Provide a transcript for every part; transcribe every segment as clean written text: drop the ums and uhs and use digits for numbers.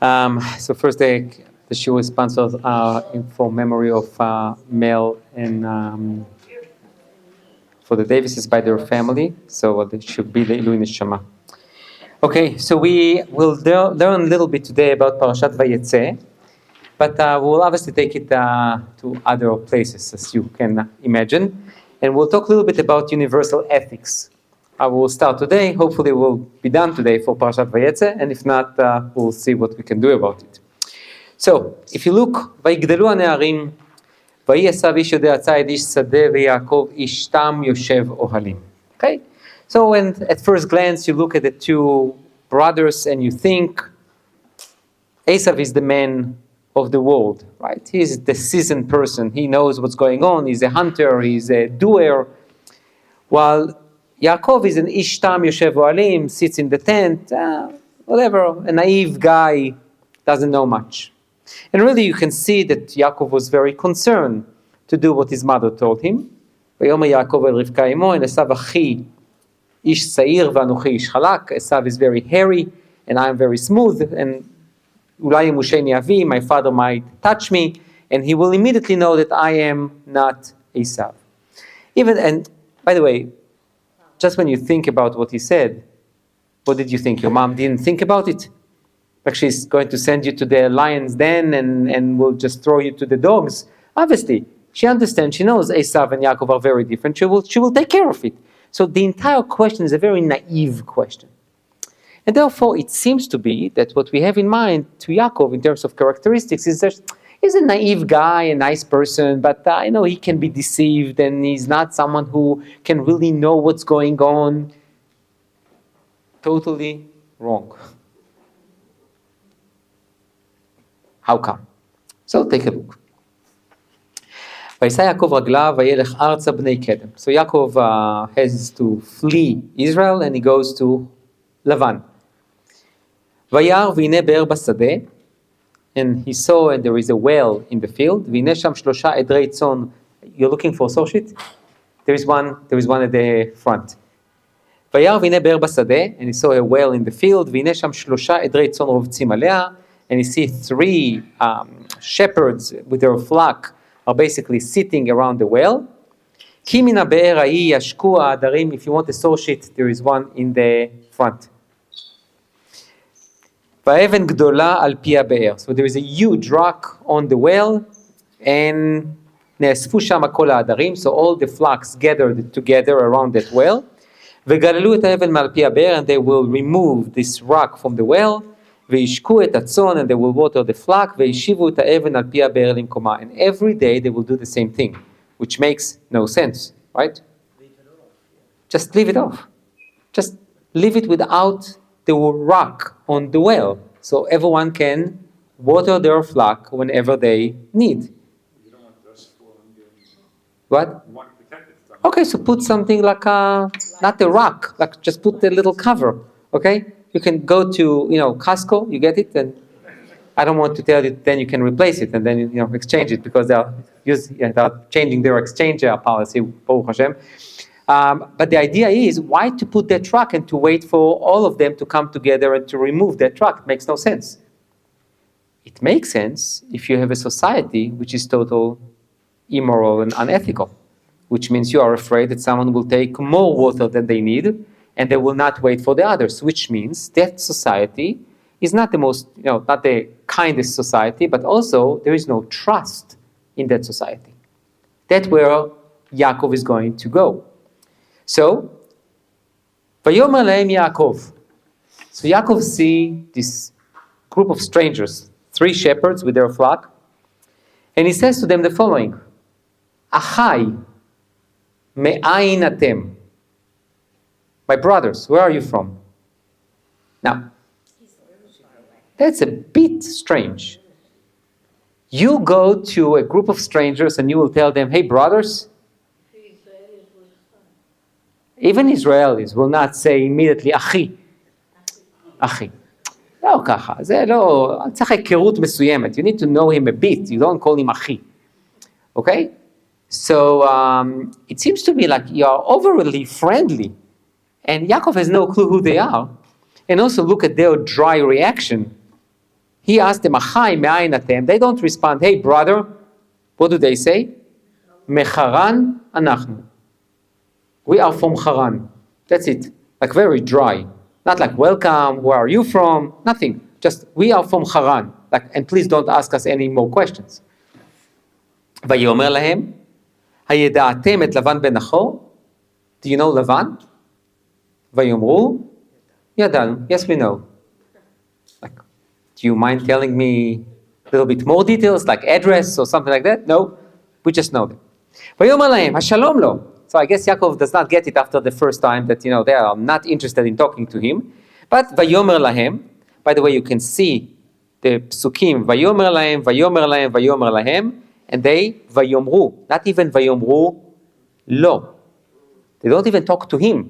So first, the shiur is sponsored for memory of Mel and for the Davises by their family. So it should be the Ilui Neshama. Okay, so we will learn a little bit today about Parshat Vayetzeh, but we'll obviously take it to other places, as you can imagine. And we'll talk a little bit about universal ethics. I will start today. Hopefully we'll be done today for Parshat Vayetzeh, and if not, we'll see what we can do about it. So, if you look, ויגדלו הנערים, ויהי עשיו איש יודע ציד איש שדה, ויעקב איש תם יושב אוהלים. Okay? So, when at first glance you look at the two brothers and you think, Esav is the man of the world, right? He's the seasoned person. He knows what's going on. He's a hunter. He's a doer. While Yaakov is an ish tam yoshev ohalim, sits in the tent, whatever, a naive guy, doesn't know much. And really you can see that Yaakov was very concerned to do what his mother told him. ויאמר יעקב אל רבקה אמו, and עשיו אחי איש שעיר ואנוכי איש חלק. Esav is very hairy and I am very smooth, and אולי ימושני אבי, my father might touch me, and he will immediately know that I am not Esav. And by the way, just when you think about what he said, what did you think? Your mom didn't think about it? Like she's going to send you to the lion's den and will just throw you to the dogs? Obviously, she understands, she knows Esav and Yaakov are very different. She will take care of it. So the entire question is a very naive question. And therefore, it seems to be that what we have in mind to Yaakov in terms of characteristics is that he's a naive guy, a nice person, but he can be deceived, and he's not someone who can really know what's going on. Totally wrong. How come? So take a look. וישא יעקב רגליו וילך ארצה בני קדם. So Yaakov has to flee Israel, and he goes to Lavan. וירא והנה באר בשדה, and he saw, and there is a well in the field. והנה שם שלושה עדרי צאן. You're looking for a source sheet? There is one at the front. וירא והנה באר בשדה, and he saw a well in the field. והנה שם שלושה עדרי צאן רובצים עליה, and he sees three shepherds with their flock are basically sitting around the well. כי מן הבאר ההיא ישקו העדרים. If you want a source sheet, there is one in the front. והאבן גדולה על פי הבאר. So there is a huge rock on the well, and נאספו שם כל העדרים, so all the flocks gathered together around that well. וגללו את האבן מעל פי הבאר, and they will remove this rock from the well. וישקו את הצאן, and they will water the flock. וישיבו את האבן על פי הבאר למקומה. And every day they will do the same thing, which makes no sense, right? Just leave it off. Just leave it without the rock on the well, so everyone can water their flock whenever they need. You don't want dust falling down. What? You want to protect it from. Okay, so put something like not a rock, like just put a little cover. Okay, you can go to Costco, you get it, and I don't want to tell you. Then you can replace it and then exchange it, because they are changing their exchange policy. Baruch Hashem. But the idea is, why to put that truck and to wait for all of them to come together and to remove that truck? It makes no sense. It makes sense if you have a society which is total immoral and unethical, which means you are afraid that someone will take more water than they need, and they will not wait for the others, which means that society is not the most, not the kindest society, but also there is no trust in that society. That's where Yaakov is going to go. So, ויאמר להם יעקב. So Yaakov see this group of strangers, 3 shepherds with their flock, and he says to them the following: Achai, me'ayin atem. My brothers, where are you from? Now, that's a bit strange. You go to a group of strangers and you will tell them, hey brothers. Even Israelis will not say immediately, אחי. אחי. לא ככה, זה לא, צריך היכרות מסוימת. You need to know him a bit, you don't call him אחי. Okay? So it seems to me like you are overly friendly, and Yaakov has no clue who they are. And also look at their dry reaction. He asked them, Achai me'ayin atem. They don't respond, hey brother. What do they say? Mecharan anachnu. We are from Haran. That's it. Like very dry. Not like welcome, where are you from? Nothing. Just we are from Haran. Like, and please don't ask us any more questions. ויאמר להם, הידעתם את לבן בן נחור? Do you know Lavan? ויאמרו, ידענו. Yes, we know. Like, do you mind telling me a little bit more details, like address or something like that? No, we just know them. ויאמר להם, השלום לו. So I guess Yaakov does not get it after the first time that, they are not interested in talking to him. But ויאמר להם, by the way, you can see the psukim, ויאמר להם, ויאמר להם, ויאמר להם, and they, ויאמרו, not even ויאמרו lo. They don't even talk to him.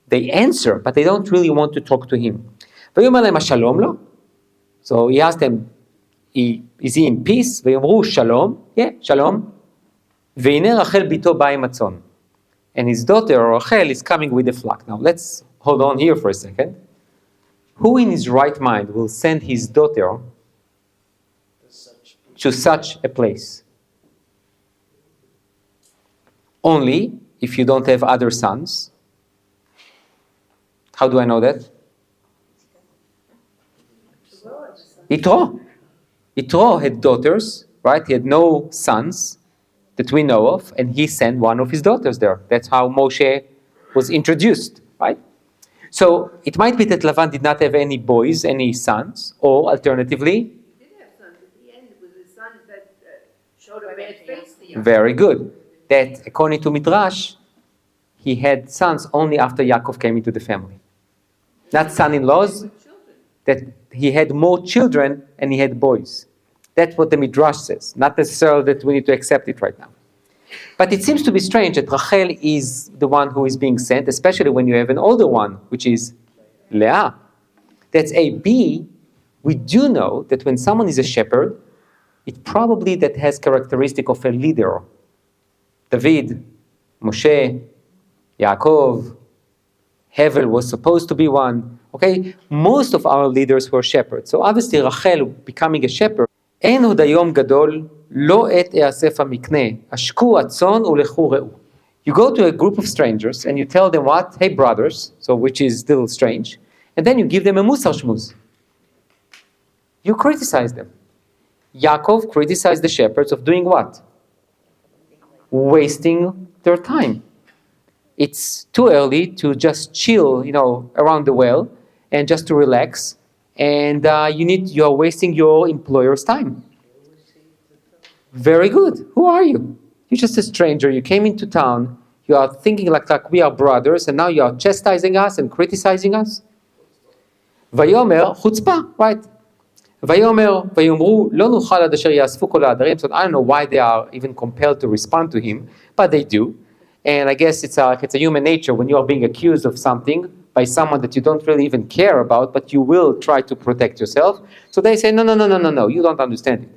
They answer, but they don't really want to talk to him. ויאמר להם, השלום לו? So he asked them, is he in peace? ויאמרו, שלום, yeah, שלום. והנה רחל ביתו באה עם הצאן. And his daughter, Rachel, is coming with the flock. Now, let's hold on here for a second. Who in his right mind will send his daughter to such a place? Only if you don't have other sons. How do I know that? Yitro had daughters, right? He had no sons that we know of, and he sent one of his daughters there. That's how Moshe was introduced, right? So it might be that Lavan did not have any boys, any sons, or alternatively, He did have sons at the end. It was his sons that showed a bad face to you. very good. That according to Midrash, he had sons only after Yaakov came into the family. Not son-in-laws, that he had more children and he had boys. That's what the Midrash says. Not necessarily that we need to accept it right now. But it seems to be strange that Rachel is the one who is being sent, especially when you have an older one, which is Leah. That's A. B. We do know that when someone is a shepherd, it probably that has characteristic of a leader. David, Moshe, Yaakov, Hevel was supposed to be one. Okay, most of our leaders were shepherds. So obviously Rachel becoming a shepherd. אין עוד היום גדול, לא עת אאסף המקנה, השקו הצאן ולכו ראו. You go to a group of strangers and you tell them what? Hey brothers, so which is still strange, and then you give them a musar shmuz. You criticize them. Yaakov criticized the shepherds of doing what? Wasting their time. It's too early to just chill, around the well and just to relax. And you're wasting your employer's time. Very good. Who are you? You're just a stranger. You came into town. You are thinking like we are brothers, and now you are chastising us and criticizing us. Vayomer chutzpah, right? Vayomer vayomru lo nuchal ad asher yasfu kol ha'adarim. So I don't know why they are even compelled to respond to him, but they do. And I guess it's a human nature when you are being accused of something by someone that you don't really even care about, but you will try to protect yourself. So they say, no, you don't understand it.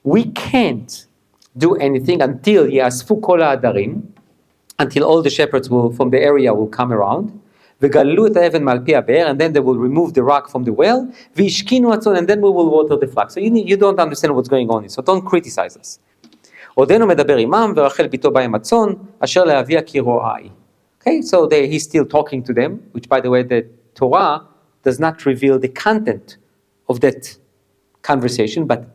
We can't do anything until yasfu kol ha'adarim, until all the shepherds from the area will come around, v'galu et ha'even ma'al pi ha'be'er, and then they will remove the rock from the well, v'ishkinu atzon, and then we will water the flock. So you don't understand what's going on, so don't criticize us. עודנו מדבר עמם, ורחל ביתו בא עם הצאן, אשר לאביה כי רואי. Okay, so he's still talking to them, which by the way, the Torah does not reveal the content of that conversation, but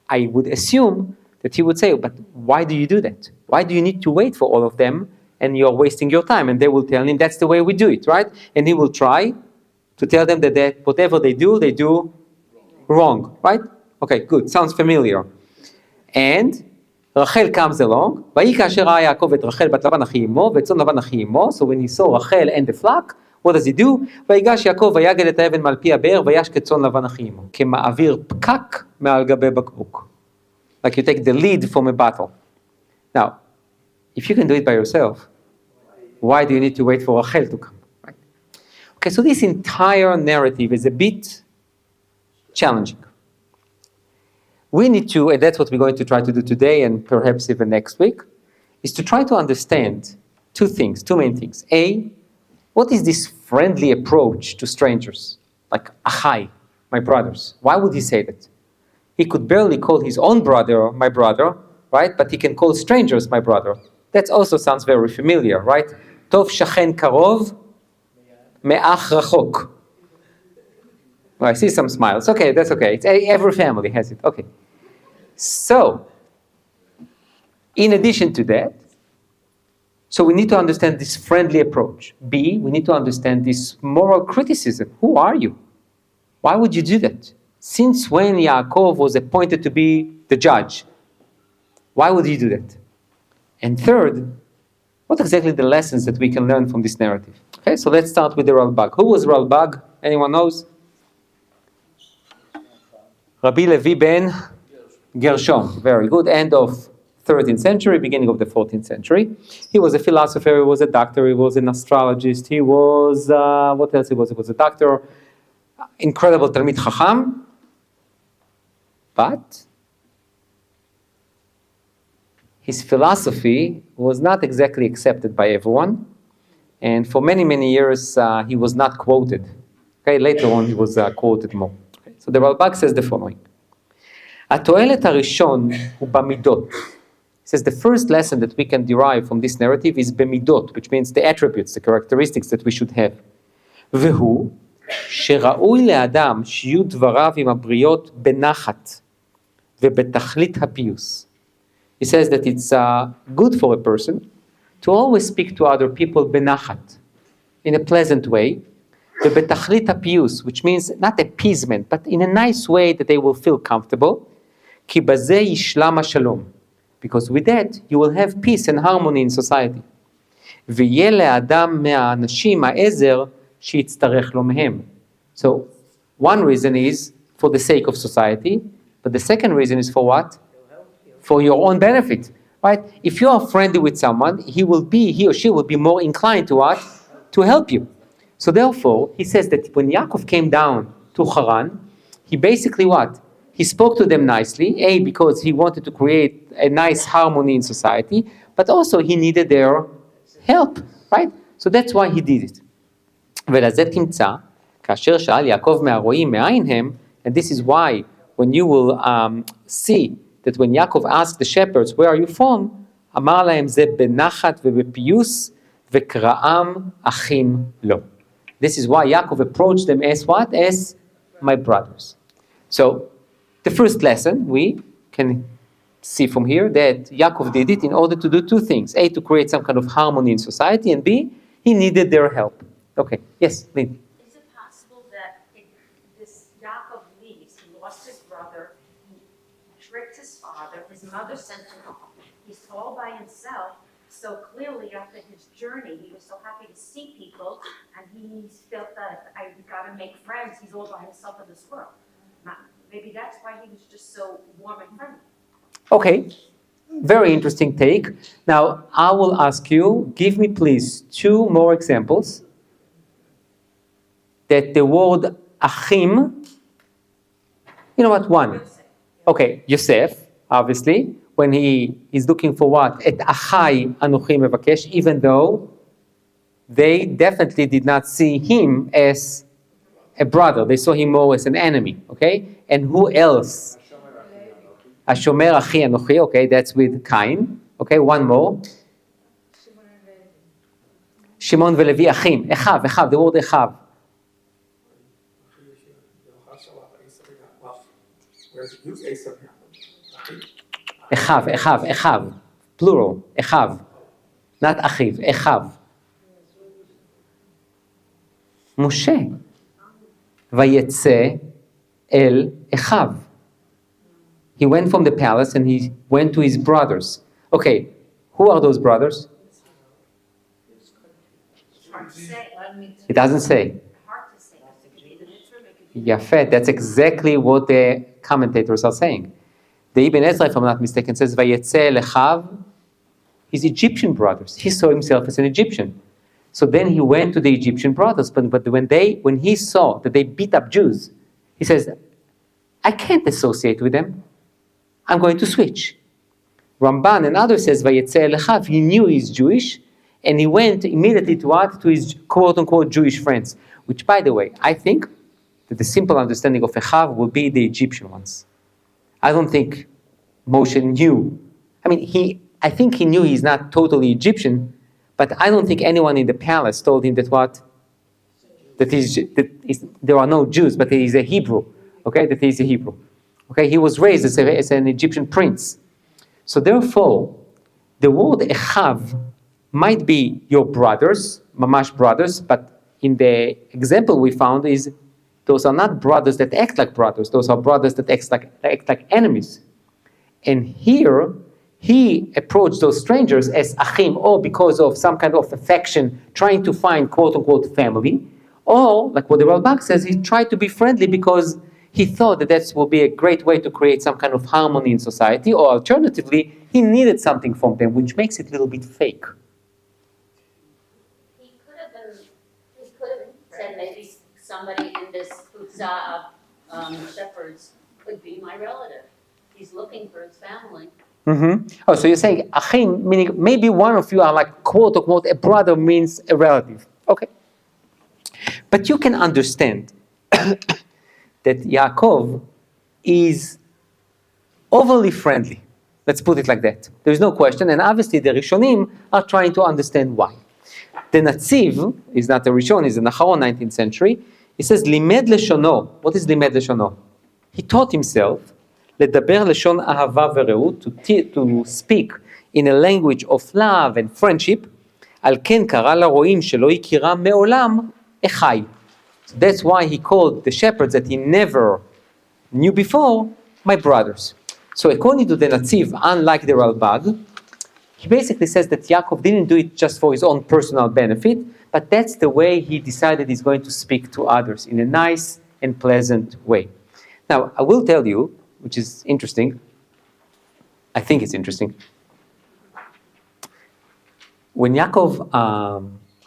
I would assume that he would say, but why do you do that? Why do you need to wait for all of them and you're wasting your time? And they will tell him that's the way we do it, right? And he will try to tell them that whatever they do wrong, right? Okay, good, sounds familiar. And Rachel comes along, ויהי כאשר ראה יעקב את רחל בת לבן אחי אמו, ואת צאן לבן אחי אמו, so when he saw Rachel and the flock, what does he do? ויגש יעקב ויגל את האבן מעל פי הבאר, וישק צאן לבן אחי אמו, כמעביר פקק מעל גבי בקבוק. Like you take the lead from a battle. Now, if you can do it by yourself, why do you need to wait for Rachel to come? Right? Okay, so this entire narrative is a bit challenging. We need to, and that's what we're going to try to do today and perhaps even next week, is to try to understand two main things. A, what is this friendly approach to strangers? Like, achai. my brothers. Why would he say that? He could barely call his own brother my brother, right? But he can call strangers my brother. That also sounds very familiar, right? Tov shachen karov, me'ach rachok. Well, I see some smiles. Okay, that's okay. Every family has it. Okay. So, in addition to that, so we need to understand this friendly approach. B, we need to understand this moral criticism. Who are you? Why would you do that? Since when Yaakov was appointed to be the judge? Why would he do that? And third, what exactly the lessons that we can learn from this narrative? Okay, so let's start with the Ralbag. Who was Ralbag? Anyone knows? Rabbi Levi ben Gershom. Very good. End of 13th century, beginning of the 14th century. He was a philosopher, he was a doctor, he was an astrologist, he was, what else he was? He was a doctor, incredible Talmid Chacham, but his philosophy was not exactly accepted by everyone, and for many, many years he was not quoted. Okay, later on he was quoted more. Okay, so the Ralbag says the following. התועלת הראשון הוא במידות. He says the first lesson that we can derive from this narrative is במidot, which means the attributes, the characteristics that we should have. והוא שראוי לאדם שיהיו דבריו עם הבריות בנחת ובתכלית הפיוס. He says that it's good for a person to always speak to other people בנחת, in a pleasant way, ובתכלית הפיוס, which means not appeasement, but in a nice way that they will feel comfortable, כי בזה ישלם השלום. Because with that, you will have peace and harmony in society. ויהיה לאדם מהאנשים העזר שיצטרך לו מהם. So, one reason is for the sake of society, but the second reason is for what? For your own benefit, right? If you are friendly with someone, he or she will be more inclined to what? To help you. So therefore, he says that when Yaakov came down to Haran, he basically what? He spoke to them nicely, A, because he wanted to create a nice harmony in society, but also he needed their help, right? So that's why he did it. ולזה תמצא, כאשר שאל יעקב מהרועים מאין הם, and this is why when you will see that when Yaakov asked the shepherds, where are you from? אמר להם זה בנחת ובפיוס וקראם אחים לו. This is why Yaakov approached them as what? As my brothers. So, the first lesson we can see from here that Yaakov did it in order to do two things. A, to create some kind of harmony in society, and B, he needed their help. Okay, yes, Lynn. Is it possible that this Yaakov leaves, he lost his brother, he tricked his father, his mother sent him home, he's all by himself, so clearly after his journey, he was so happy to see people, and he felt that I've got to make friends, he's all by himself in this world. Maybe that's why he was just so warm and friendly. Okay, very interesting take. Now, I will ask you, give me please two more examples that the word achim, you know what, one. Okay, Yosef, obviously, when he is looking for what? Et achai anochi mevakesh, even though they definitely did not see him as a brother. They saw him more as an enemy, okay? And who else? Ashomer achi anochi, okay, that's with Cain. Okay, one more. Shimon velevi achim. Echav, the word echav. Echav, plural, echav, not achiv, echav. Moshe, Vayetzeh el echav. He went from the palace and he went to his brothers. Okay, who are those brothers? It doesn't say. Yafet, that's exactly what the commentators are saying. The Ibn Ezra, if I'm not mistaken, says Vayetzeh lechav, his Egyptian brothers. He saw himself as an Egyptian. So then he went to the Egyptian brothers, but when he saw that they beat up Jews, he says, I can't associate with them. I'm going to switch. Ramban and others says Vayetzeh lechav, he knew he's Jewish, and he went immediately to what? To his quote-unquote Jewish friends. Which, by the way, I think that the simple understanding of Echav will be the Egyptian ones. I don't think Moshe knew. I think he knew he's not totally Egyptian, but I don't think anyone in the palace told him that there are no Jews, but he's a Hebrew. Okay, that he's a Hebrew. Okay, he was raised as an Egyptian prince. So therefore, the word Echav might be your brothers, mamash brothers, but in the example we found is those are not brothers that act like brothers. Those are brothers that act like enemies. And here, he approached those strangers as achim, or because of some kind of affection, trying to find quote-unquote family, or, like what the Ralbag says, he tried to be friendly because he thought that would be a great way to create some kind of harmony in society, or alternatively, he needed something from them, which makes it a little bit fake. He could have said maybe somebody in this putza of shepherds could be my relative. He's looking for his family. Mm-hmm. Oh, so you're saying achim, meaning maybe one of you are like quote unquote a brother means a relative. Okay. But you can understand that Yaakov is overly friendly. Let's put it like that. There's no question. And obviously the Rishonim are trying to understand why. The Natziv is not a Rishon, he's an Acharon 19th century. He says, Limed Leshono. What is Limed Leshono? He taught himself לדבר לשון אהבה ורעות, to speak in a language of love and friendship, על כן קרא לרועים שלא הכירה מעולם אחי. So that's why he called the shepherds that he never knew before, my brothers. So according to the Natziv, unlike the Ralbag, he basically says that Yaakov didn't do it just for his own personal benefit, but that's the way he decided he's going to speak to others, in a nice and pleasant way. Now, I will tell you, which is interesting, I think it's interesting. When Yaakov,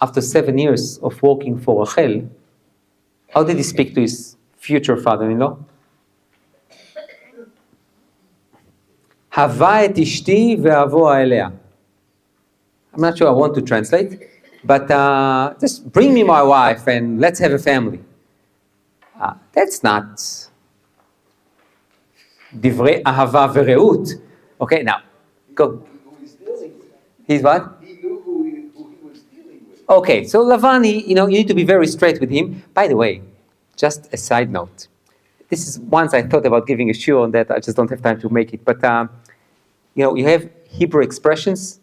after 7 years of working for Rachel, how did he speak to his future father-in-law? Hava et ishti ve'avoa elea. I'm not sure I want to translate, but just bring me my wife and let's have a family. That's not divrei ahava vereut. Okay, now, go. He's what? He knew who he was dealing with. Okay, so Lavan, you need to be very straight with him. By the way, just a side note. This is once I thought about giving a shiur on that. I just don't have time to make it. But, you have Hebrew expressions.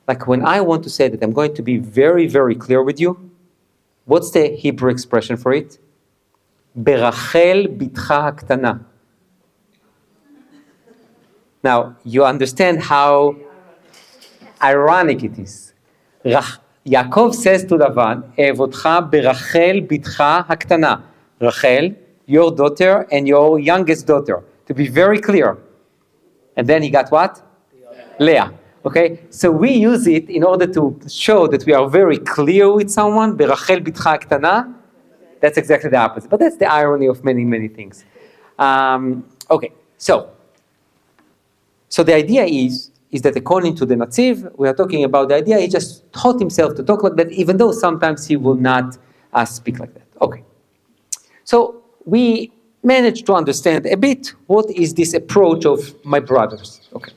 Like when I want to say that I'm going to be very, very clear with you, what's the Hebrew expression for it? Berachel bitcha haktana. Now, you understand how ironic it is. Yaakov says to Lavan, Evotcha berachel bitcha haktana. Rachel, your daughter and your youngest daughter. To be very clear. And then he got what? Leah. Okay? So we use it in order to show that we are very clear with someone. Berachel bitcha haktana. That's exactly the opposite. But that's the irony of many, many things. Okay, so the idea is that according to the Natziv, we are talking about the idea, he just taught himself to talk like that, even though sometimes he will not speak like that. Okay. So we managed to understand a bit what is this approach of my brothers. Okay.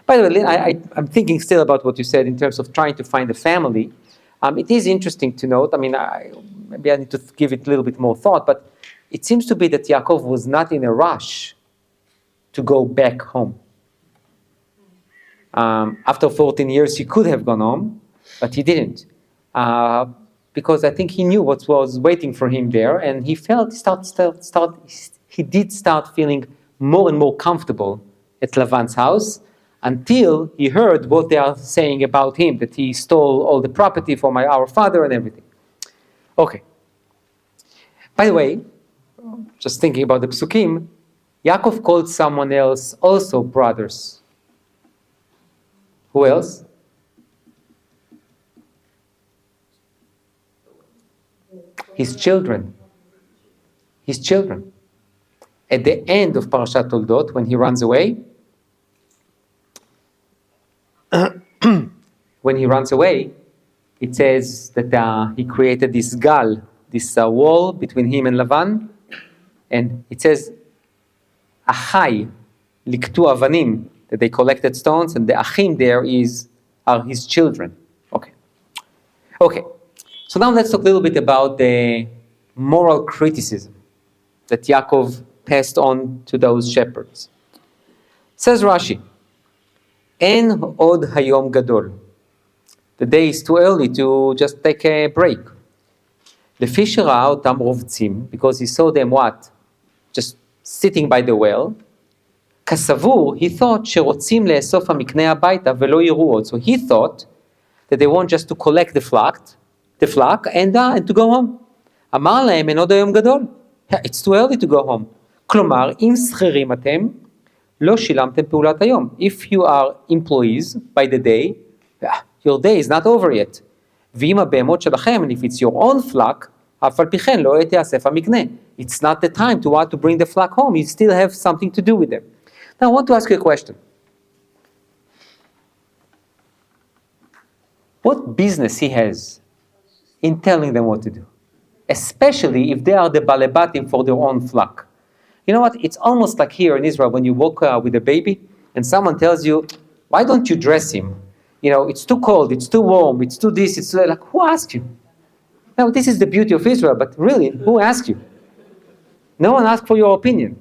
By the way, I'm thinking still about what you said in terms of trying to find a family. It is interesting to note, maybe I need to give it a little bit more thought, but it seems to be that Yaakov was not in a rush to go back home. After 14 years, he could have gone home, but he didn't. Because I think he knew what was waiting for him there, and he felt, he did start feeling more and more comfortable at Lavan's house, until he heard what they are saying about him, that he stole all the property from our father and everything. Okay. By the way, just thinking about the Psukim, Yaakov called someone else also brothers. Who else? His children. His children. At the end of Parshat Toldot, when he runs away, it says that he created this gal, this wall between him and Lavan, And it says, Achai liktu avanim, that they collected stones, and the achim there are his children. Okay. So now let's talk a little bit about the moral criticism that Yaakov passed on to those shepherds. Says Rashi, En od hayom gadol. The day is too early to just take a break. לפי שראה אותם רובצים, because he saw them what? Just sitting by the well. כסבור, he thought שרוצים לאסוף המקנה הביתה ולא יראו עוד. So he thought that they want just to collect the flock and to go home. אמר להם, אין עוד היום גדול. It's too early to go home. כלומר, אם שכירים אתם, לא שילמתם פעולת היום. If you are employees by the day, your day is not over yet. ואם הבהמות שלכם, and if it's your own flock, אף על פי כן לא תאסף המקנה. It's not the time to bring the flock home. You still have something to do with them. Now I want to ask you a question. What business he has in telling them what to do? Especially if they are the balebatim for their own flock. You know what? It's almost like here in Israel when you walk with a baby and someone tells you, why don't you dress him? You know, it's too cold, it's too warm, it's too this, it's too like, who asked you? Now, this is the beauty of Israel, but really, who asked you? No one asked for your opinion.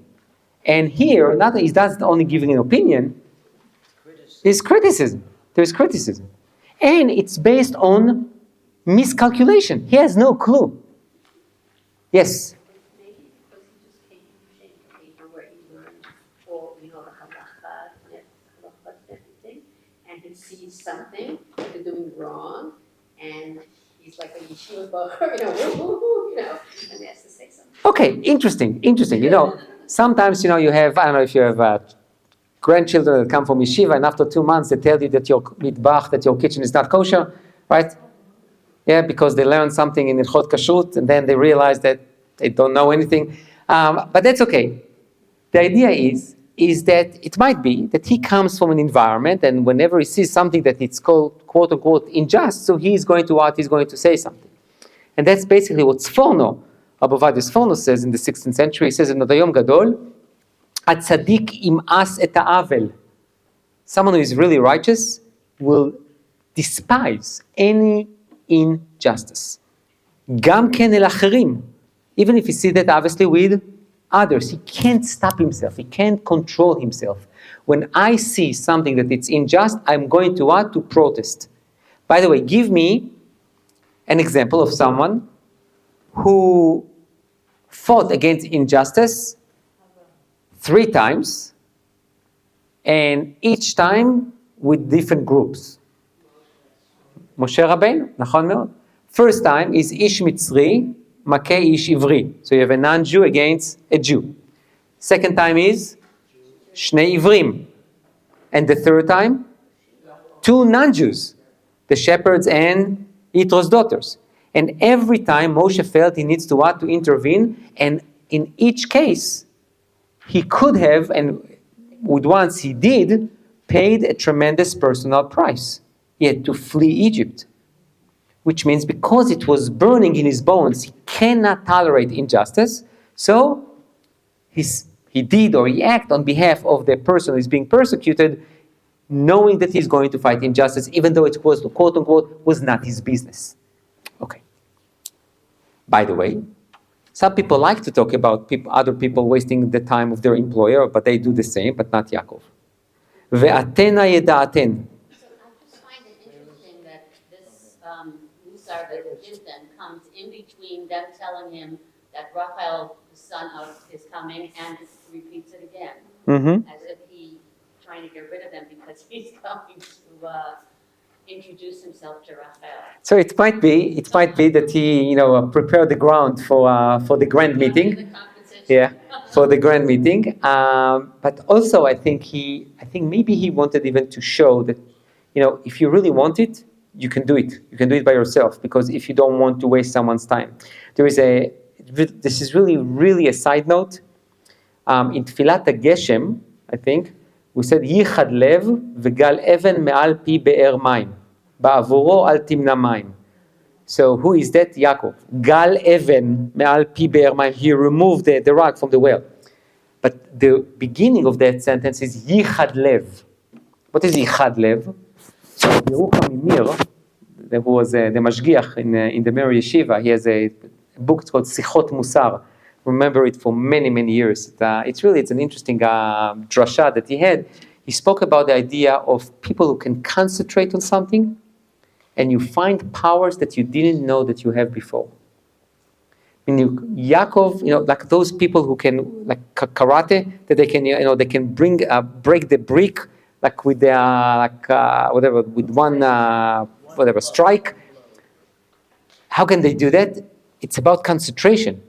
And here, not that he's not only giving an opinion, it's criticism. There's criticism. And it's based on miscalculation. He has no clue. Yes? Maybe because he just came from reading the paper where he learned all, the halacha and everything, and he sees something that they're doing wrong, and he's like a yeshiva bocher, and he has to say something. Okay, interesting. Sometimes, you have, I don't know if you have grandchildren that come from yeshiva, and after 2 months they tell you that your mitbach, that your kitchen is not kosher, right? Yeah, because they learned something in Ilchot Kashrut, and then they realize that they don't know anything. But that's okay. The idea is that it might be that he comes from an environment, and whenever he sees something that it's called, quote unquote, unjust, so he's going to say something. And that's basically what Sforno, Rabbi Ovadia Sforno says in the 16th century. He says in Odayom Gadol, Atzadik im'as et ha'avel. Someone who is really righteous will despise any injustice. Gam ken el acherim. Even if he sees that obviously with others, he can't stop himself. He can't control himself. When I see something that it's unjust, I'm going to what? To protest. By the way, give me an example of someone who fought against injustice 3 times, and each time with different groups. Moshe Rabbeinu, nachon meod. First time is ish mitzri, makeh ish ivri. So you have a non-Jew against a Jew. Second time is shnei ivrim. And the third time, 2 non-Jews, the shepherds and Yitro's daughters. And every time Moshe felt he needs to intervene, and in each case, he could have, and with once he did, paid a tremendous personal price. He had to flee Egypt. Which means because it was burning in his bones, he cannot tolerate injustice, so he did or he acted on behalf of the person who is being persecuted, knowing that he's going to fight injustice, even though it was, quote unquote, was not his business. Okay. By the way, some people like to talk about other people wasting the time of their employer, but they do the same, but not Yaakov. Ve'atena yeda'aten. So I just find it interesting that this Musar that gives them comes in between them telling him that Rachel, the son of, is coming, and repeats it again. Mm-hmm. As if he's trying to get rid of them because he's going to introduce himself to Rachel. So it might be that he, prepared the ground for the grand meeting. Yeah, for the grand meeting. But also, I think maybe he wanted even to show that, if you really want it, you can do it. You can do it by yourself, because if you don't want to waste someone's time, this is really, really a side note. In Tfilat HaGeshem, I think, we said, Yichad lev v'gal even me'al pi be'er mayim. Ba'avuro al timna mayim. So who is that? Yaakov. Gal even me'al pi be'er mayim. He removed the rock from the well. But the beginning of that sentence is yichad lev. What is yichad lev? Yerucham Mir, who was the mashgiach in the Mary Yeshiva, he has a book called Sichot Musar. Remember it for many, many years. It's an interesting drasha that he had. He spoke about the idea of people who can concentrate on something and you find powers that you didn't know that you have before. Yaakov, like those people who can, like karate, that they can, they can break the brick, like with the, with one, strike. How can they do that? It's about concentration.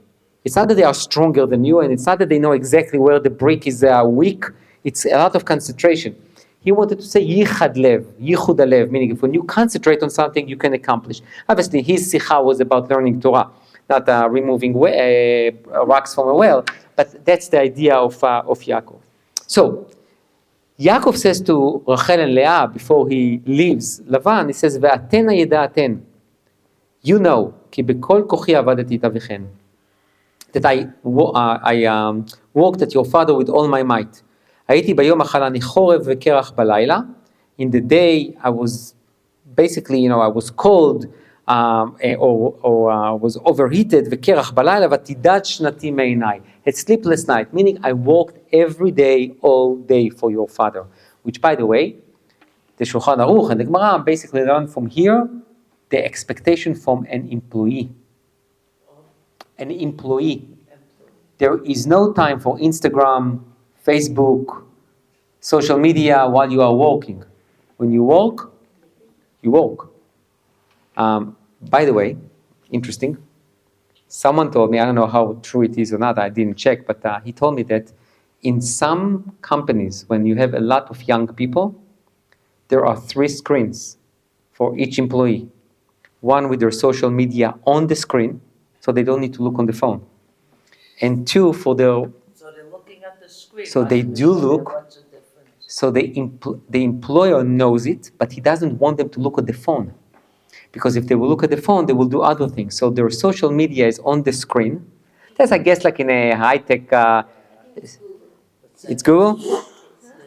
It's not that they are stronger than you, and it's not that they know exactly where the brick is weak. It's a lot of concentration. He wanted to say yichad lev, yichud alev, meaning if when you concentrate on something, you can accomplish. Obviously, his sicha was about learning Torah, not removing rocks from a well, but that's the idea of Yaakov. So, Yaakov says to Rachel and Leah before he leaves Lavan, he says, "Ve'atena yeda'aten." You know, ki bekol kochi avadati tavichen, that I walked at your father with all my might. הייתי ביום אכלני חורב וקרח בלילה. In the day, I was basically, I was cold or was overheated, וקרח בלילה, ותידד שנתי מעיניי. Had sleepless night, meaning I walked every day, all day for your father. Which, by the way, the Shulchan Aruch and the Gemara basically learn from here the expectation from an employee. An employee. There is no time for Instagram, Facebook, social media while you are working. When you walk, you walk. By the way, interesting. Someone told me, I don't know how true it is or not, I didn't check, but he told me that in some companies, when you have a lot of young people, there are 3 screens for each employee. One with their social media on the screen, so they don't need to look on the phone. And 2 for their... So they're looking at the screen. So they do look. What's the difference? So the employer knows it, but he doesn't want them to look at the phone. Because if they will look at the phone, they will do other things. So their social media is on the screen. That's, I guess, like in a high-tech... it's Google?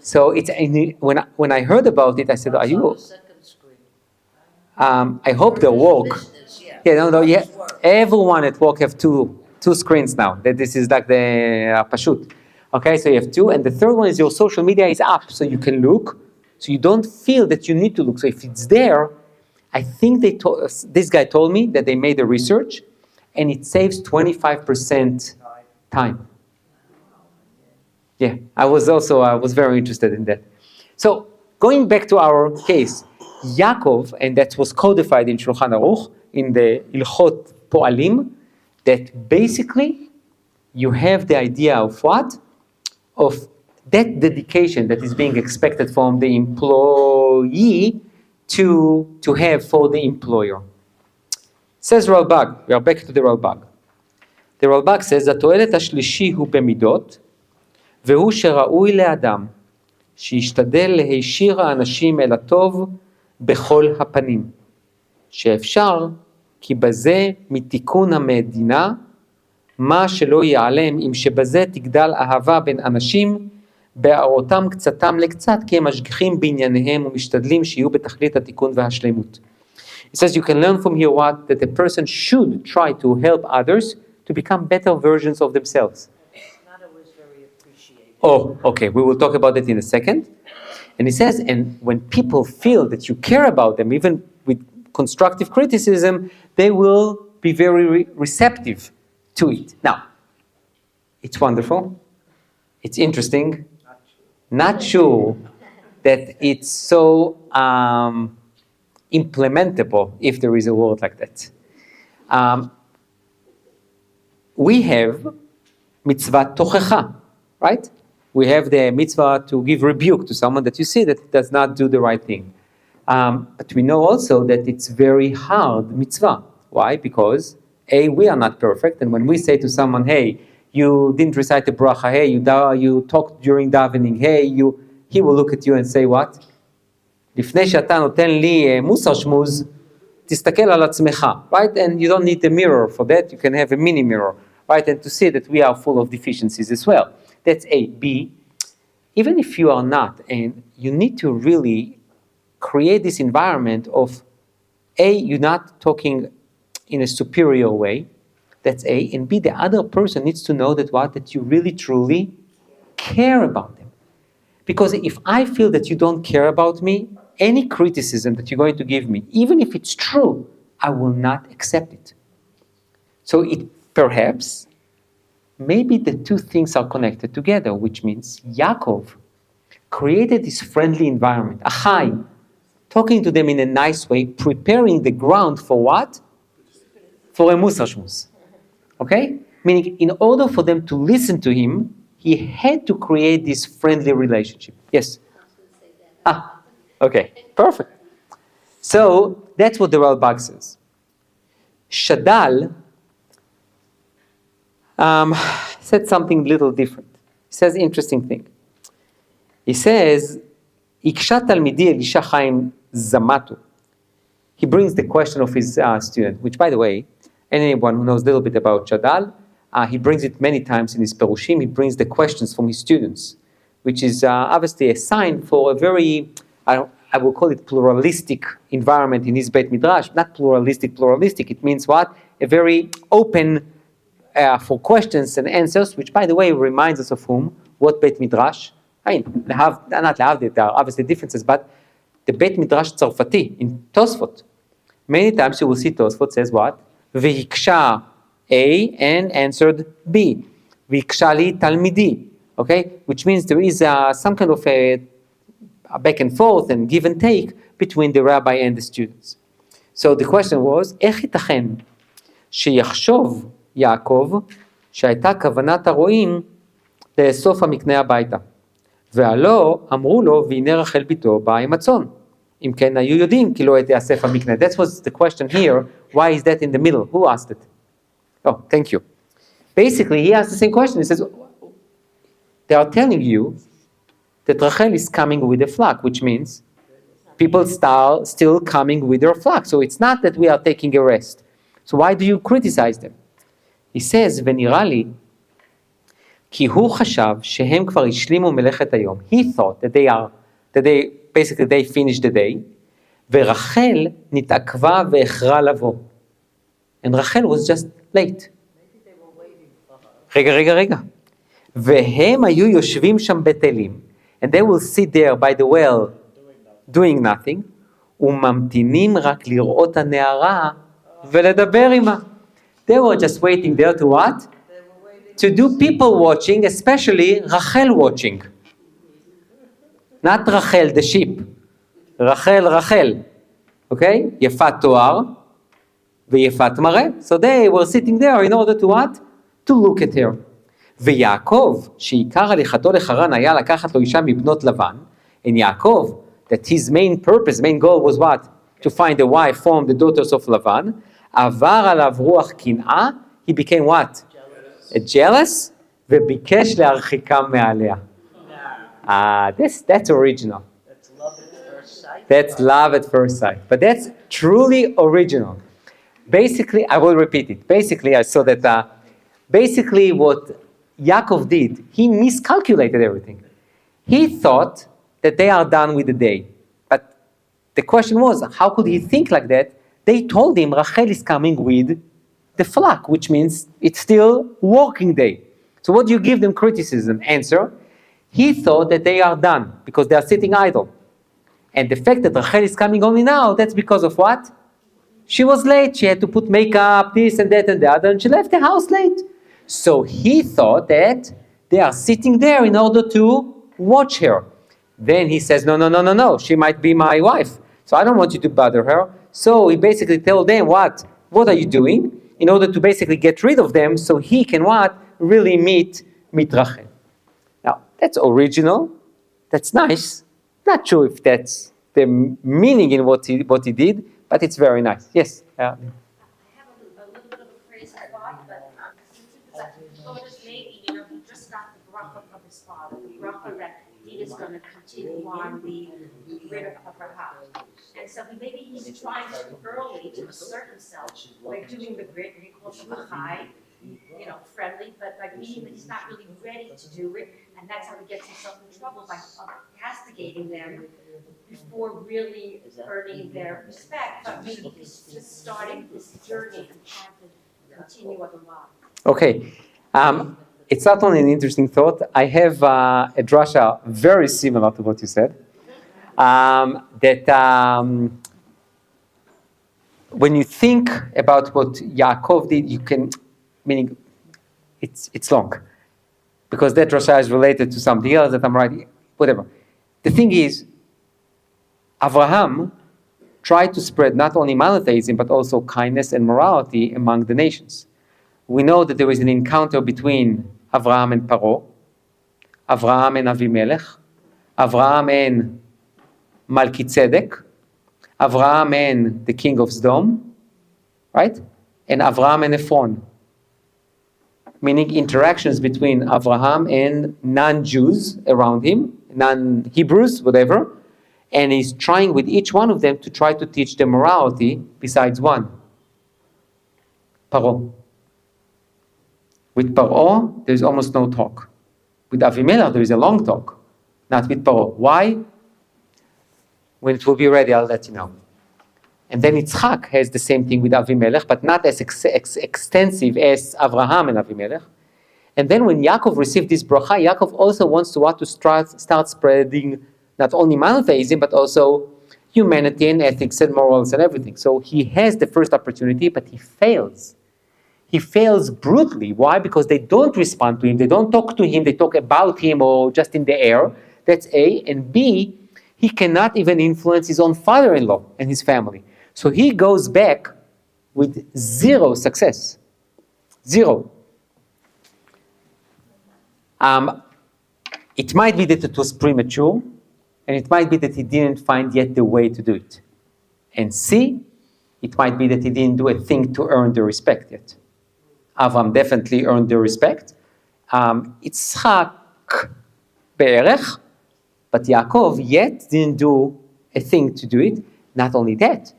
So it's when I heard about it, I said, are you... Second screen. I hope they'll work. Business, yeah. Yeah, everyone at work have two screens now. That this is like the Pashut. Okay, so you have 2, and the third one is your social media is up, so you can look, so you don't feel that you need to look. So if it's there, I think this guy told me that they made a research, and it saves 25% time. Yeah, I was very interested in that. So going back to our case, Yaakov, and that was codified in Shulchan Aruch, in the Ilchot Po'alim, that basically you have the idea of what? Of that dedication that is being expected from the employee to have for the employer. Says Ralbag, we are back to the Ralbag. The Ralbag says, התועלת השלישי הוא במידות, והוא שראוי לאדם, שישתדל להישיר האנשים אל הטוב בכל הפנים. שאפשר, כי בזה מתיקון המדינה, מה שלא ייעלם, אם שבזה תגדל אהבה בין אנשים, בהערותם קצתם לקצת, כי הם משגיחים בענייניהם ומשתדלים שיהיו בתכלית התיקון והשלמות. It says you can learn from here what that a person should try to help others to become better versions of themselves. Not always very appreciated. Oh, okay, we will talk about it in a second. And he says, and when people feel that you care about them, even with constructive criticism, they will be very receptive to it. Now, it's wonderful, it's interesting, not sure that it's so implementable, if there is a word like that. We have mitzvah tochecha, right? We have the mitzvah to give rebuke to someone that you see that does not do the right thing. But we know also that it's very hard mitzvah. Why? Because we are not perfect, and when we say to someone, hey, you didn't recite the bracha, hey, you talked during davening, hey, he will look at you and say what? לפני שאתה נותן לי מוסר שמוז, תסתכל על עצמך, right? And you don't need a mirror for that, you can have a mini mirror, right? And to see that we are full of deficiencies as well. That's A. B, even if you are not, and you need to really create this environment of A, you're not talking in a superior way, that's A, and B, the other person needs to know that what? That you really truly care about them. Because if I feel that you don't care about me, any criticism that you're going to give me, even if it's true, I will not accept it. So it perhaps, maybe the two things are connected together, which means Yaakov created this friendly environment, Achai, talking to them in a nice way, preparing the ground for what? For a Musar Shmuz. Okay? Meaning, in order for them to listen to him, he had to create this friendly relationship. Yes? Okay, perfect. So, that's what the Ralbag says. Shadal said something little different. He says interesting thing. He says, Iksha Talmidi Elisha Chaim Zamatu. He brings the question of his student, which, by the way, anyone who knows a little bit about Shadal, he brings it many times in his Perushim. He brings the questions from his students, which is obviously a sign for a very, I will call it pluralistic environment in his Beit Midrash. Not pluralistic. It means what? A very open for questions and answers, which, by the way, reminds us of whom? What Beit Midrash? I mean, there are obviously differences, but the Beit Midrash Tzarfati in Tosfot, many times you will see Tosfot says what? V'hiksha A and answered B. V'hiksha li talmidi. Okay? Which means there is some kind of a back and forth and give and take between the rabbi and the students. So the question was, איך ייתכן שיחשוב יעקב שהייתה כוונת הרועים לאסוף המקנה הביתה? והלא אמרו לו, והנה רחל ביתו באה עם הצאן. אם כן היו יודעים כי לא תאסף המקנה. That was the question here. Why is that in the middle? Who asked it? Oh, thank you. Basically, he asked the same question. He says, they are telling you that Rachel is coming with a flock, which means people start still coming with their flock. So it's not that we are taking a rest. So why do you criticize them? He says, ונראה לי, כי הוא חשב שהם כבר השלימו מלאכת היום. He thought that they finished the day, ורחל נתעכבה ואחרה לבוא. And Rachel was just late. רגע. והם היו יושבים שם בטלים, and they will sit there by the well, doing nothing, וממתינים רק לראות הנערה ולדבר עמה. They were just waiting there to what? To do people watching, especially Rachel watching. Not Rachel, the sheep. Rachel. Okay? יפת תואר ויפת מראה. So they were sitting there in order to what? To look at her. ויעקב, שעיקר הליכתו לחרן היה לקחת לו אישה מבנות לבן, and Yaakov, that his main goal was what? To find a wife from the daughters of לבן, עבר עליו רוח קנאה, he became what? Jealous, וביקש להרחיקם מעליה. That's original. That's love at first sight. But that's truly original. Basically, I will repeat it. Basically, I saw that basically what Yaakov did, he miscalculated everything. He thought that they are done with the day. But the question was, how could he think like that? They told him Rachel is coming with the flock, which means it's still working day. So what do you give them criticism? Answer, he thought that they are done because they are sitting idle. And the fact that Rachel is coming only now, that's because of what? She was late, she had to put makeup, this and that and the other, and she left the house late. So he thought that they are sitting there in order to watch her. Then he says, no, she might be my wife. So I don't want you to bother her. So he basically told them, what are you doing? In order to basically get rid of them so he can what? Really meet Rachel. Now, that's original. That's nice. Not sure if that's the meaning in what he did, but it's very nice. Yes? I have a little bit of a crazy thought, but I thought maybe, he just got the bracha from his father, the bracha that is going to continue on the grid of Abraham. And so maybe he's trying too early to assert himself by doing the grid, and he calls him a high, friendly, but by meaning that he's not really ready to do it, and that's how he gets himself in trouble by castigating them before really earning their respect, but maybe just starting this journey and trying to continue on the line. Okay. It's not only an interesting thought. I have a drasha very similar to what you said. When you think about what Yaakov did, you can, meaning it's long, because that drasha is related to something else that I'm writing, whatever. The thing is, Abraham tried to spread not only monotheism, but also kindness and morality among the nations. We know that there is an encounter between Abraham and Paro, Abraham and Avimelech, Abraham and Melchizedek, Abraham and the king of Sodom, right? And Abraham and Ephron. Meaning interactions between Abraham and non-Jews around him, non-Hebrews, whatever, and he's trying with each one of them to try to teach them morality besides one, Paro. With Paro, there's almost no talk. With Avimelech, there is a long talk, not with Paro. Why? When it will be ready, I'll let you know. And then Yitzchak has the same thing with Avimelech, but not as extensive as Abraham and Avimelech. And then when Yaakov received this bracha, Yaakov also wants to start spreading not only monotheism, but also humanity and ethics and morals and everything. So he has the first opportunity, but he fails. He fails brutally. Why? Because they don't respond to him, they don't talk to him, they talk about him or just in the air. That's A. And B, he cannot even influence his own father-in-law and his family. So he goes back with zero success. Zero. It might be that it was premature, and it might be that he didn't find yet the way to do it. And C, it might be that he didn't do a thing to earn the respect yet. Avram definitely earned the respect. Yitzchak be'erech, but Yaakov yet didn't do a thing to do it. Not only that,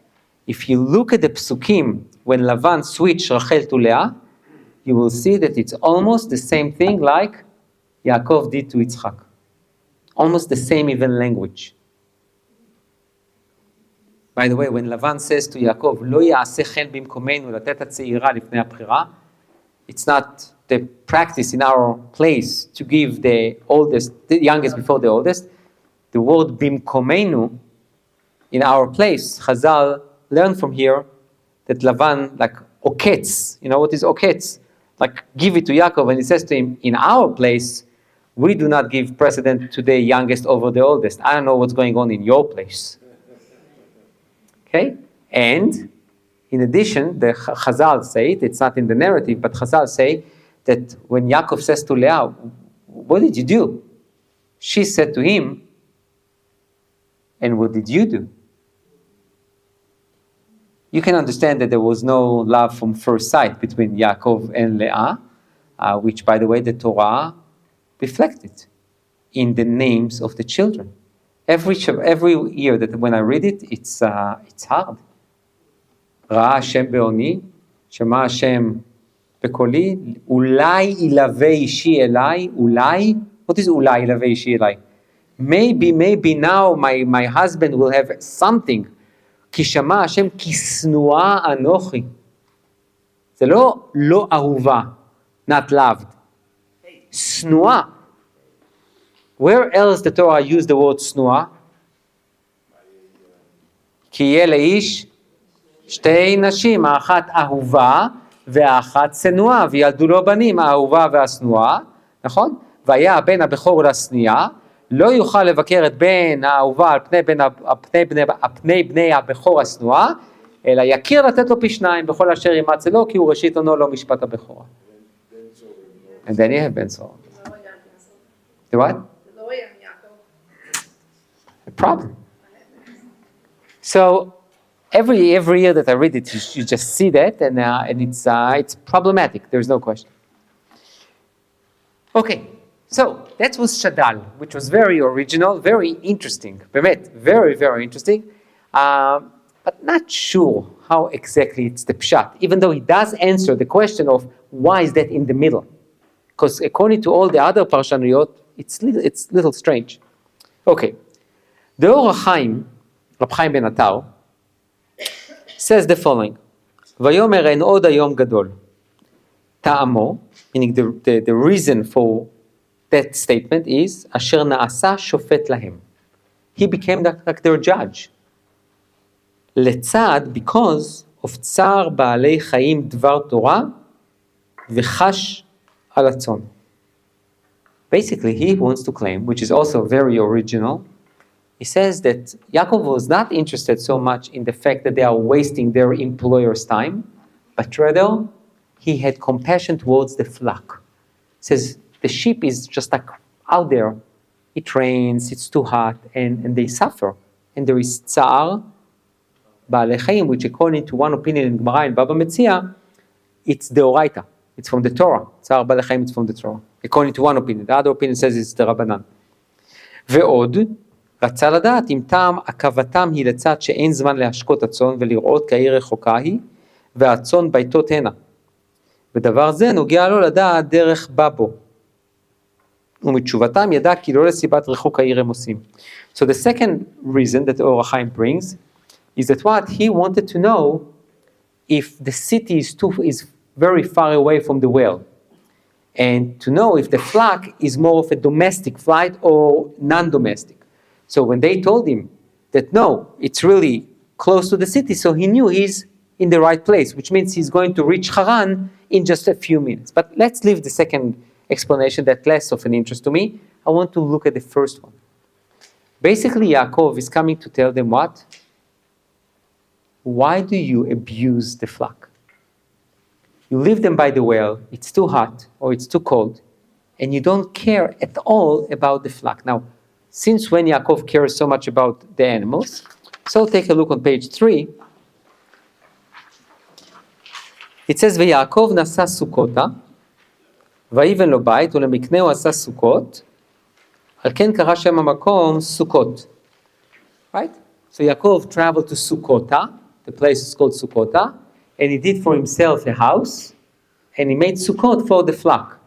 if you look at the psukim, when Lavan switched Rachel to Leah, you will see that it's almost the same thing like Yaakov did to Yitzchak. Almost the same even language. By the way, when Lavan says to Yaakov, "Lo ya'aseh chen bimkomenu latet ha'tzeira lifnei ha'bchira," it's not the practice in our place to give the youngest before the oldest. The word bimkomenu, in our place, Chazal learn from here that Lavan, like oketz, you know what is oketz? Like give it to Yaakov, and he says to him, in our place, we do not give precedent to the youngest over the oldest. I don't know what's going on in your place. Okay? And in addition, the Chazal say it, it's not in the narrative, but Chazal say that when Yaakov says to Leah, what did you do? She said to him, and what did you do? You can understand that there was no love from first sight between Yaakov and Leah, which, by the way, the Torah reflected in the names of the children. Every year that when I read it, it's hard. Ra Hashem be'oni, Shema Hashem be'koli, ulai ilavei ishi elai, ulai. What is ulai ilavei ishi elai? Maybe now my husband will have something. כי שמע השם כי שנואה אנוכי. זה לא אהובה, not loved. שנואה. Where else the Torah used the word שנואה? כי יהיה לאיש שתי נשים, האחת אהובה והאחת שנואה, וילדו לו בנים, האהובה והשנואה, נכון? והיה הבן הבכור לשנייה, לא יוכל לבקר את בן האהובה על פני בני הבכור השנואה, אלא יכיר לתת לו פי שניים בכל אשר ימצא לו, כי הוא ראשית עונו לו משפט הבכורה. And then you have Ben Solo. The what? A problem. So every year that I read it, you just see that, and it's problematic. There's no question. Okay. So that was Shadal, which was very original, very interesting. באמת, very, very interesting. But not sure how exactly it's the pshat, even though he does answer the question of why is that in the middle? Because according to all the other parshaniyot, it's little strange. Okay. The OUisrael Chaim, Rab Chaim ben Atar, says the following: Vayomer en od hayom gadol. Ta'amo, meaning the reason for that statement is asher na'asa shofet lahem. He became like their judge. לצד, because of צער בעלי חיים דבר תורה וחש על הצאן. Basically, he wants to claim, which is also very original, he says that Yaakov was not interested so much in the fact that they are wasting their employer's time, but rather he had compassion towards the flock. He says the sheep is just like out there. It rains, it's too hot, and they suffer. And there is tsar, Baalei Chaim, which according to one opinion in Gemara in Baba Metzia, it's the Oraita. It's from the Torah. Tsar Baalei Chaim, it's from the Torah. According to one opinion. The other opinion says it's the Rabbanan. ועוד, רצה לדעת אם טעם עכבתם היא לצד שאין זמן להשקות הצאן ולראות כי העיר רחוקה היא, והצאן ביתות הנה. ודבר זה נוגע לו לדעת דרך בא בו. ומתשובתם ידע כי לא לסיבת רחוק העיר הם עושים. So the second reason that OUisrael Chaim brings is that what he wanted to know if the city is very far away from the well, and to know if the flock is more of a domestic flight or non-domestic. So when they told him that no, it's really close to the city, so he knew he's in the right place, which means he's going to reach Haran in just a few minutes. But let's leave the second explanation, that's less of an interest to me. I want to look at the first one. Basically, Yaakov is coming to tell them what? Why do you abuse the flock? You leave them by the well, it's too hot or it's too cold, and you don't care at all about the flock. Now, since when Yaakov cares so much about the animals, so take a look on page 3. It says, ויעקב נשא סוכותה, ויבן לו בית, ולמקנהו עשה סוכות, על כן קרא שם המקום סוכות. Right? So Yaakov traveled to Sukkota, the place is called Sukkota, and he did for himself a house, and he made Sukkot for the flock.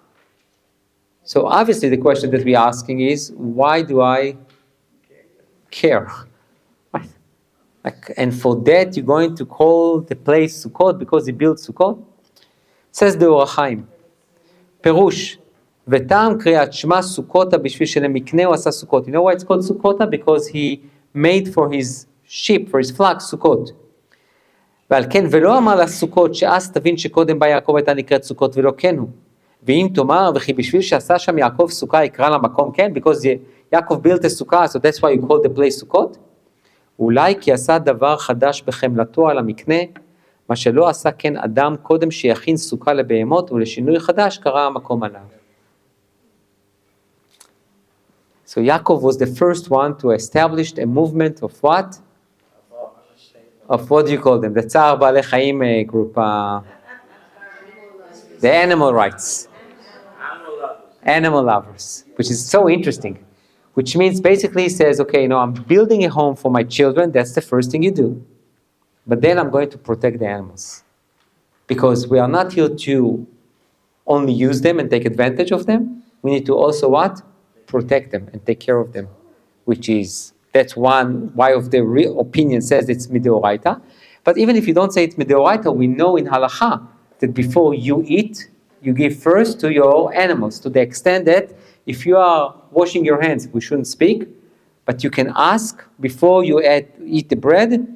So obviously the question that we're asking is, why do I care? Right? And for that you're going to call the place Sukkot because he built Sukkot? Says the OUisrael Chaim, פירוש, וטעם קריאת שמע סוכותה בשביל שלמקנהו עשה סוכות. You know why it's called Sukkota? Because he made for his sheep, for his flock, סוכות. ועל כן, ולא אמר לסוכות, שאז תבין שקודם בא יעקב הייתה נקראת סוכות ולא כן הוא. ואם תאמר, וכי בשביל שעשה שם יעקב סוכה יקרא למקום כן, because Yaakov built a sukkah, so that's why you call the place סוכות. אולי כי עשה דבר חדש בחמלתו על המקנה, מה שלא עשה כן אדם קודם שיכין סוכה לבהמות, ולשינוי חדש קרא המקום עליו. So Yaakov was the first one to establish a movement of what? Of what do you call them? The Tzar Baalei Chaim group. The animal rights. Animal lovers. Which is so interesting. Which means basically he says, okay, I'm building a home for my children. That's the first thing you do. But then I'm going to protect the animals. Because we are not here to only use them and take advantage of them. We need to also what? Protect them and take care of them. That's one, why of the real opinion says it's mideoraita. But even if you don't say it's mideoraita, we know in halacha that before you eat, you give first to your animals, to the extent that if you are washing your hands, we shouldn't speak, but you can ask before you eat the bread,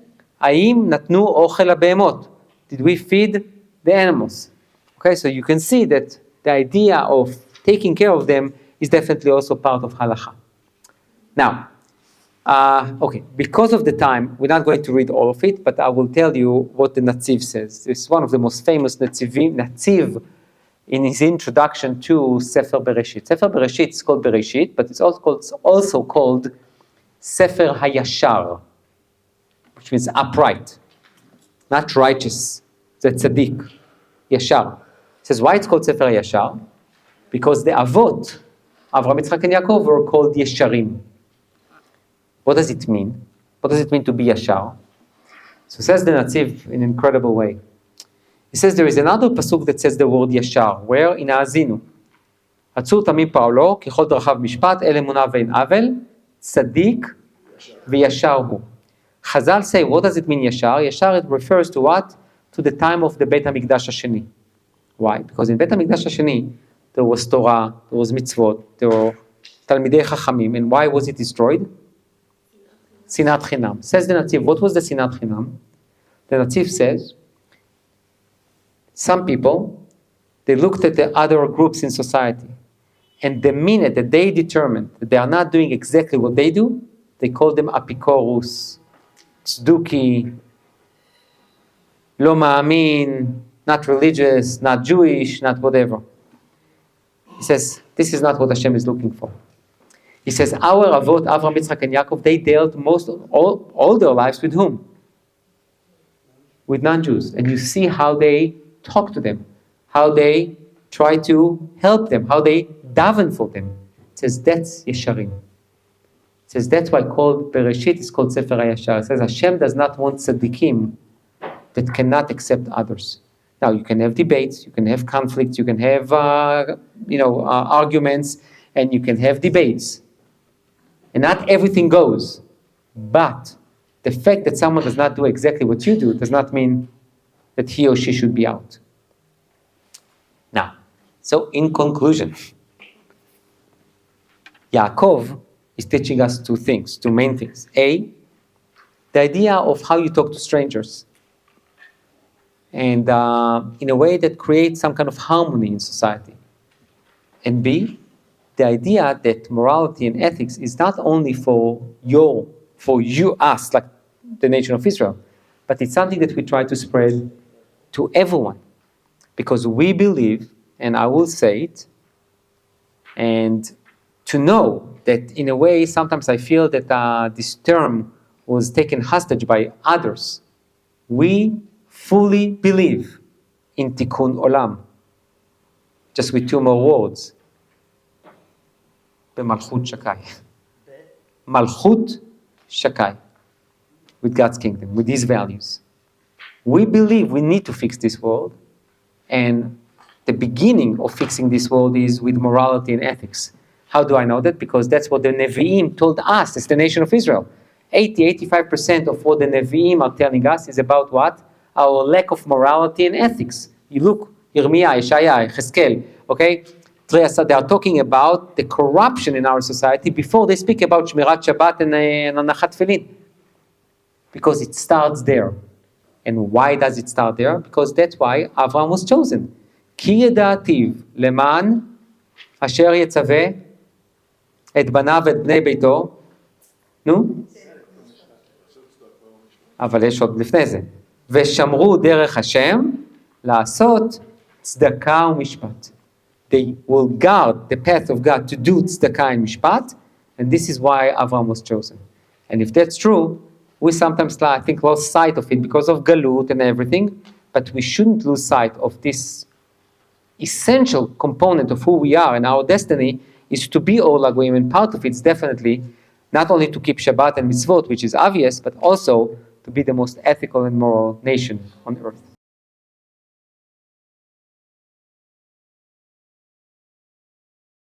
Aim natnu ochel habehemot. Did we feed the animals? Okay, so you can see that the idea of taking care of them is definitely also part of halacha. Now, because of the time, we're not going to read all of it, but I will tell you what the Netziv says. It's one of the most famous Netziv in his introduction to Sefer Bereshit. Sefer Bereshit is called Bereshit, but it's also called Sefer Hayashar, which means upright, not righteous. That's tzaddik, Yashar. It says why it's called Sefer Hayashar? Because the Avot Avraham, Yitzchak, and Yaakov were called Yesharim. What does it mean? What does it mean to be Yashar? So says the Netziv in an incredible way. He says there is another pasuk that says the word Yashar, where in Haazinu, עצור תמים פועלו, ככל דרכיו משפט, אל אמונה ואין עוול, צדיק וישר הוא. Chazal say, what does it mean Yashar? Yashar, it refers to what? To the time of the Beit HaMikdash HaSheni. Why? Because in Beit HaMikdash HaSheni, there was Torah, there was mitzvot, there were Talmidei Chachamim, and why was it destroyed? Sinat Chinam. Says the Netziv, what was the Sinat Chinam? The Netziv says, some people, they looked at the other groups in society, and the minute that they determined that they are not doing exactly what they do, they called them Apikorus, Tzduki, Lo Ma'amin, not religious, not Jewish, not whatever. He says, this is not what Hashem is looking for. He says, our Avot, Avraham, Yitzchak, and Yaakov, they dealt all their lives with whom? With non-Jews. And you see how they talk to them, how they try to help them, how they daven for them. It says, that's Yesharim. It says, that's why called Bereshit is called Sefer HaYashar. It says, Hashem does not want tzaddikim that cannot accept others. Now, you can have debates, you can have conflicts, you can have, arguments, and you can have debates. And not everything goes. But the fact that someone does not do exactly what you do does not mean that he or she should be out. Now, so in conclusion, Yaakov is teaching us two main things. A, the idea of how you talk to strangers. And in a way that creates some kind of harmony in society. And B, the idea that morality and ethics is not only for us, like the nation of Israel, but it's something that we try to spread to everyone. Because we believe, and I will say it, and to know that in a way, sometimes I feel that this term was taken hostage by others. We fully believe in Tikkun Olam. Just with two more words. B'malchut Shakai. Malchut Shakai. With God's kingdom, with His values. We believe we need to fix this world, and the beginning of fixing this world is with morality and ethics. How do I know that? Because that's what the Nevi'im told us as the nation of Israel. 85% of what the Nevi'im are telling us is about what? Our lack of morality and ethics. You look, Yirmiyah, Yeshaya, Cheskel, okay? They are talking about the corruption in our society before they speak about Shmirat Shabbat and Anachat Tefillin. Because it starts there. And why does it start there? Because that's why Avraham was chosen. Ki yeda'ativ leman asher yetzaveh et banav et bnei beito. נו? אבל יש עוד לפני זה. ושמרו דרך השם לעשות צדקה ומשפט. They will guard the path of God to do tzedakah and mishpat, and this is why Avraham was chosen. And if that's true, we sometimes, I think, lost sight of it because of galut and everything, but we shouldn't lose sight of this essential component of who we are, and our destiny is to be all Goyim, and part of it is definitely not only to keep Shabbat and mitzvot, which is obvious, but also to be the most ethical and moral nation on earth.